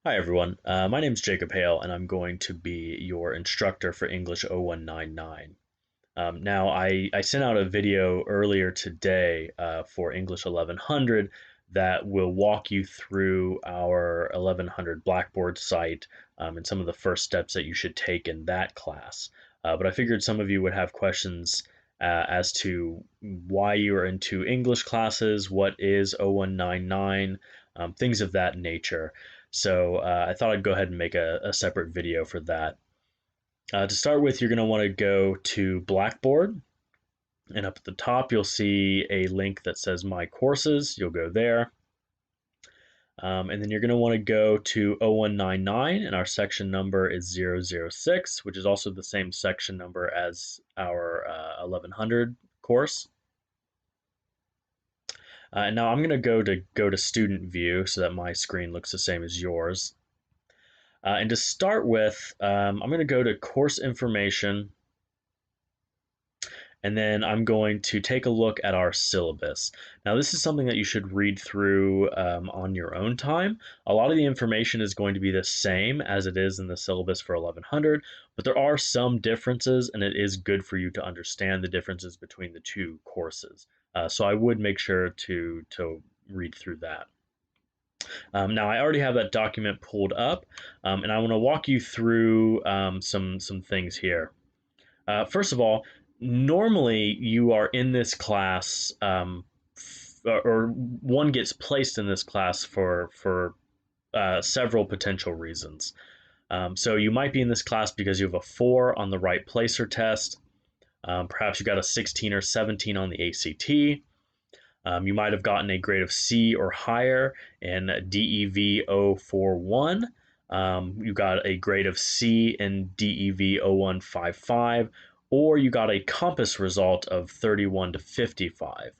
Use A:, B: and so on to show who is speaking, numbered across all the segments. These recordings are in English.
A: Hi everyone, my name is Jacob Hale and I'm going to be your instructor for English 0199. Now I sent out a video earlier today for English 1100 that will walk you through our 1100 Blackboard site and some of the first steps that you should take in that class. But I figured some of you would have questions as to why you are into English classes, what is 0199, things of that nature. So I thought I'd go ahead and make a separate video for that. To start with, you're going to want to go to Blackboard, and up at the top, you'll see a link that says My Courses. You'll go there. And then you're going to want to go to 0199, and our section number is 006, which is also the same section number as our 1100 course. And now I'm going to go to student view so that my screen looks the same as yours. And to start with, I'm going to go to course information, and then I'm going to take a look at our syllabus. Now, this is something that you should read through on your own time. A lot of the information is going to be the same as it is in the syllabus for 1100, but there are some differences, and it is good for you to understand the differences between the two courses. So I would make sure to read through that. Now I already have that document pulled up, and I want to walk you through some things here. First of all, normally you are in this class, or one gets placed in this class for several potential reasons. So you might be in this class because you have a 4 on the right placer test. Perhaps you got a 16 or 17 on the ACT. You might have gotten a grade of C or higher in DEV 041. You got a grade of C in DEV 0155, or you got a compass result of 31 to 55.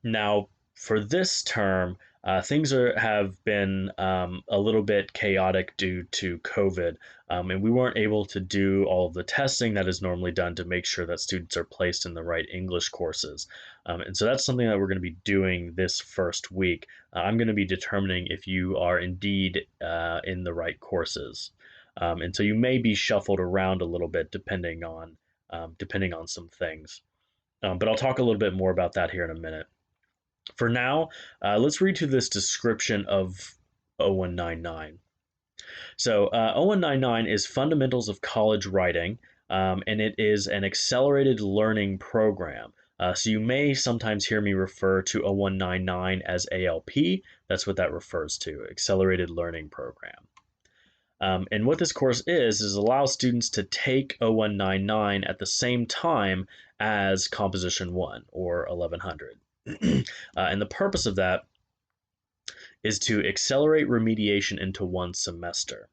A: Now, for this term, things have been a little bit chaotic due to COVID, and we weren't able to do all of the testing that is normally done to make sure that students are placed in the right English courses. And so that's something that we're going to be doing this first week. I'm going to be determining if you are indeed in the right courses. And so you may be shuffled around a little bit depending on some things. But I'll talk a little bit more about that here in a minute. For now, let's read through this description of 0199. So 0199 is Fundamentals of College Writing, and it is an accelerated learning program. So you may sometimes hear me refer to 0199 as ALP. That's what that refers to, Accelerated Learning Program. And what this course is allows students to take 0199 at the same time as Composition 1 or 1100. And the purpose of that is to accelerate remediation into one semester.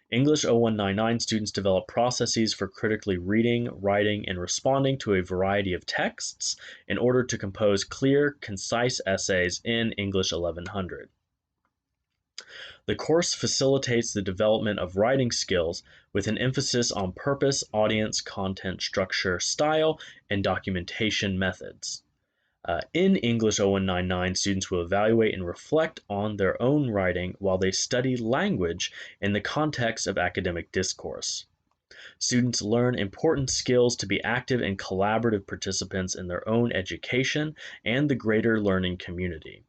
A: English 0199 students develop processes for critically reading, writing, and responding to a variety of texts in order to compose clear, concise essays in English 1100. The course facilitates the development of writing skills with an emphasis on purpose, audience, content, structure, style, and documentation methods. In English 0199, students will evaluate and reflect on their own writing while they study language in the context of academic discourse. Students learn important skills to be active and collaborative participants in their own education and the greater learning community.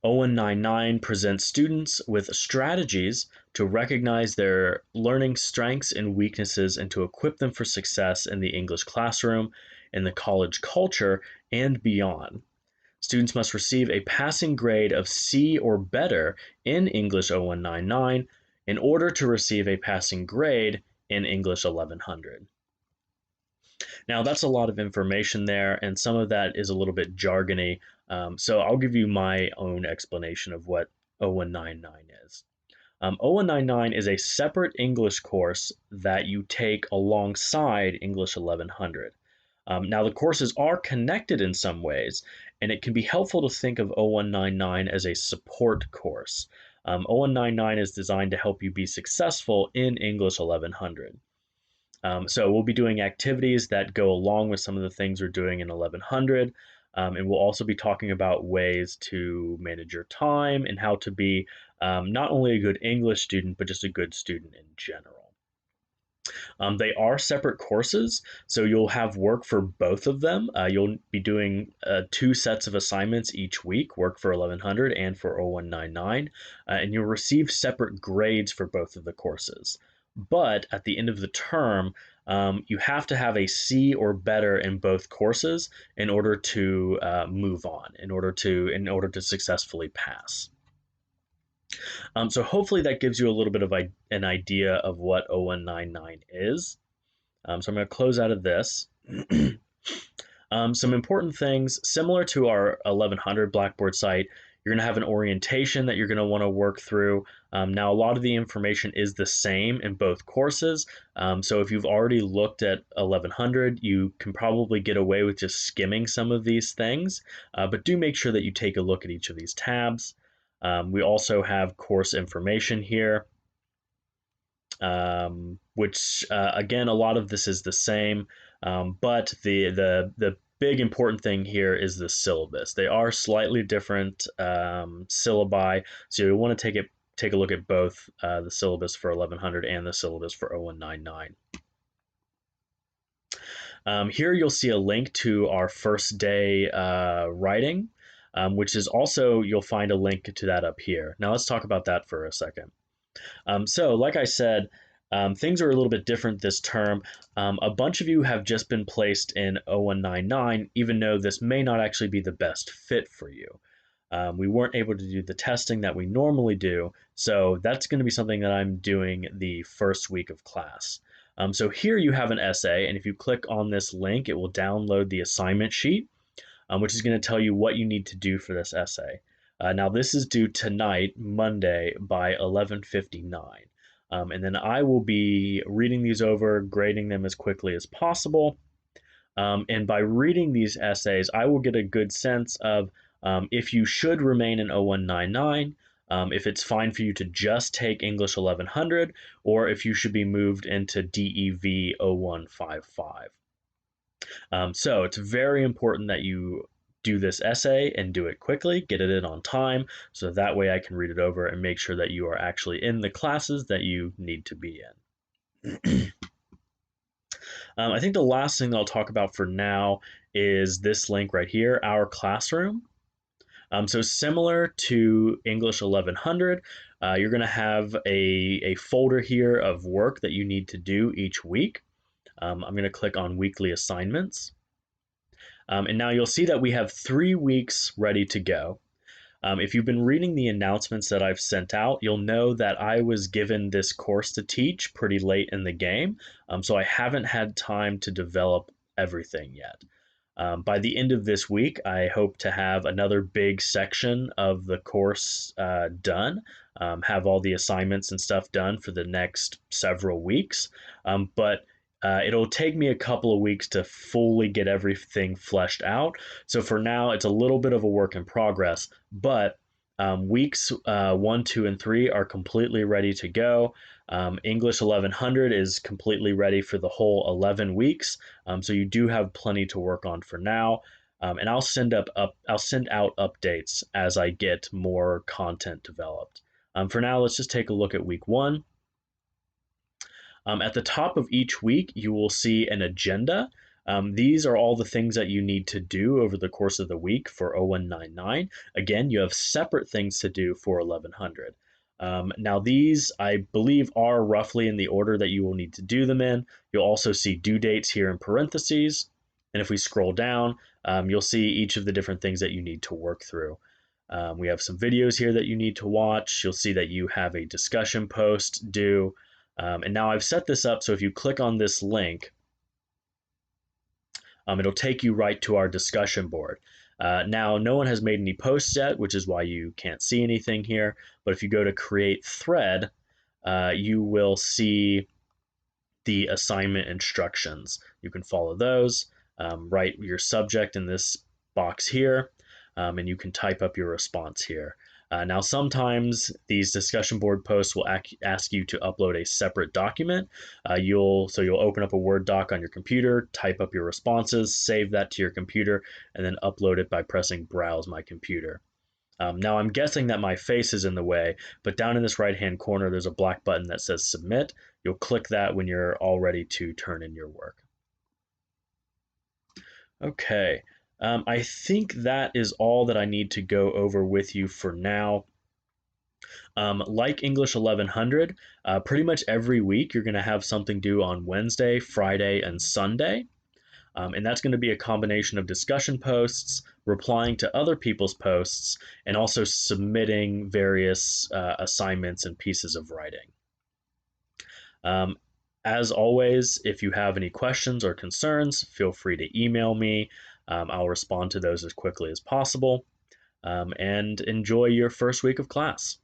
A: 0199 presents students with strategies to recognize their learning strengths and weaknesses and to equip them for success in the English classroom, in the college culture, and beyond. Students must receive a passing grade of C or better in English 0199 in order to receive a passing grade in English 1100. Now, that's a lot of information there, and some of that is a little bit jargony. So I'll give you my own explanation of what 0199 is. 0199 is a separate English course that you take alongside English 1100. Now, the courses are connected in some ways, and it can be helpful to think of 0199 as a support course. 0199 is designed to help you be successful in English 1100. So we'll be doing activities that go along with some of the things we're doing in 1100. And we'll also be talking about ways to manage your time and how to be not only a good English student, but just a good student in general. They are separate courses, so you'll have work for both of them. You'll be doing two sets of assignments each week, work for 1100 and for 0199, and you'll receive separate grades for both of the courses. But at the end of the term, you have to have a C or better in both courses in order to move on, in order to successfully pass. So hopefully that gives you a little bit of an idea of what 0199 is. So I'm going to close out of this. Some important things similar to our 1100 Blackboard site. You're going to have an orientation that you're going to want to work through. Now, a lot of the information is the same in both courses. So if you've already looked at 1100, you can probably get away with just skimming some of these things. But do make sure that you take a look at each of these tabs. We also have course information here, which again, a lot of this is the same, but the big important thing here is the syllabus. They are slightly different syllabi, so you want to take a look at both the syllabus for 1100 and the syllabus for 0199. Here you'll see a link to our first day writing, which is also, you'll find a link to that up here. Now let's talk about that for a second. So, like I said, things are a little bit different this term. A bunch of you have just been placed in 0199, even though this may not actually be the best fit for you. We weren't able to do the testing that we normally do, so that's going to be something that I'm doing the first week of class. So here you have an essay, and if you click on this link, it will download the assignment sheet, which is going to tell you what you need to do for this essay. Now this is due tonight, Monday, by 11:59. And then I will be reading these over, grading them as quickly as possible. And by reading these essays, I will get a good sense of if you should remain in 0199, if it's fine for you to just take English 1100, or if you should be moved into DEV 0155. So it's very important that you do this essay and do it quickly, get it in on time, so that way I can read it over and make sure that you are actually in the classes that you need to be in. I think the last thing that I'll talk about for now is this link right here, Our Classroom. So similar to English 1100, you're going to have a folder here of work that you need to do each week. I'm going to click on Weekly Assignments. And now you'll see that we have 3 weeks ready to go. If you've been reading the announcements that I've sent out, you'll know that I was given this course to teach pretty late in the game, so I haven't had time to develop everything yet. By the end of this week, I hope to have another big section of the course done, have all the assignments and stuff done for the next several weeks, but it'll take me a couple of weeks to fully get everything fleshed out. So for now, it's a little bit of a work in progress, but weeks 1, 2, and 3 are completely ready to go. English 1100 is completely ready for the whole 11 weeks. So you do have plenty to work on for now. And I'll send out updates as I get more content developed. For now, let's just take a look at week 1. At the top of each week, you will see an agenda. These are all the things that you need to do over the course of the week for 0199. Again, you have separate things to do for 1100. Now, these, I believe, are roughly in the order that you will need to do them in. You'll also see due dates here in parentheses. And if we scroll down, you'll see each of the different things that you need to work through. We have some videos here that you need to watch. You'll see that you have a discussion post due. And now I've set this up so if you click on this link, it'll take you right to our discussion board. Now, no one has made any posts yet, which is why you can't see anything here. But if you go to create thread, you will see the assignment instructions. You can follow those, write your subject in this box here, and you can type up your response here. Now, sometimes these discussion board posts will ask you to upload a separate document. You'll open up a Word doc on your computer, type up your responses, save that to your computer, and then upload it by pressing Browse My Computer. Now I'm guessing that my face is in the way, but down in this right-hand corner, there's a black button that says submit. You'll click that when you're all ready to turn in your work. Okay, I think that is all that I need to go over with you for now. Like English 1100, pretty much every week you're going to have something due on Wednesday, Friday, and Sunday. And that's going to be a combination of discussion posts, replying to other people's posts, and also submitting various assignments and pieces of writing. Um, as always, if you have any questions or concerns, feel free to email me. I'll respond to those as quickly as possible. And enjoy your first week of class.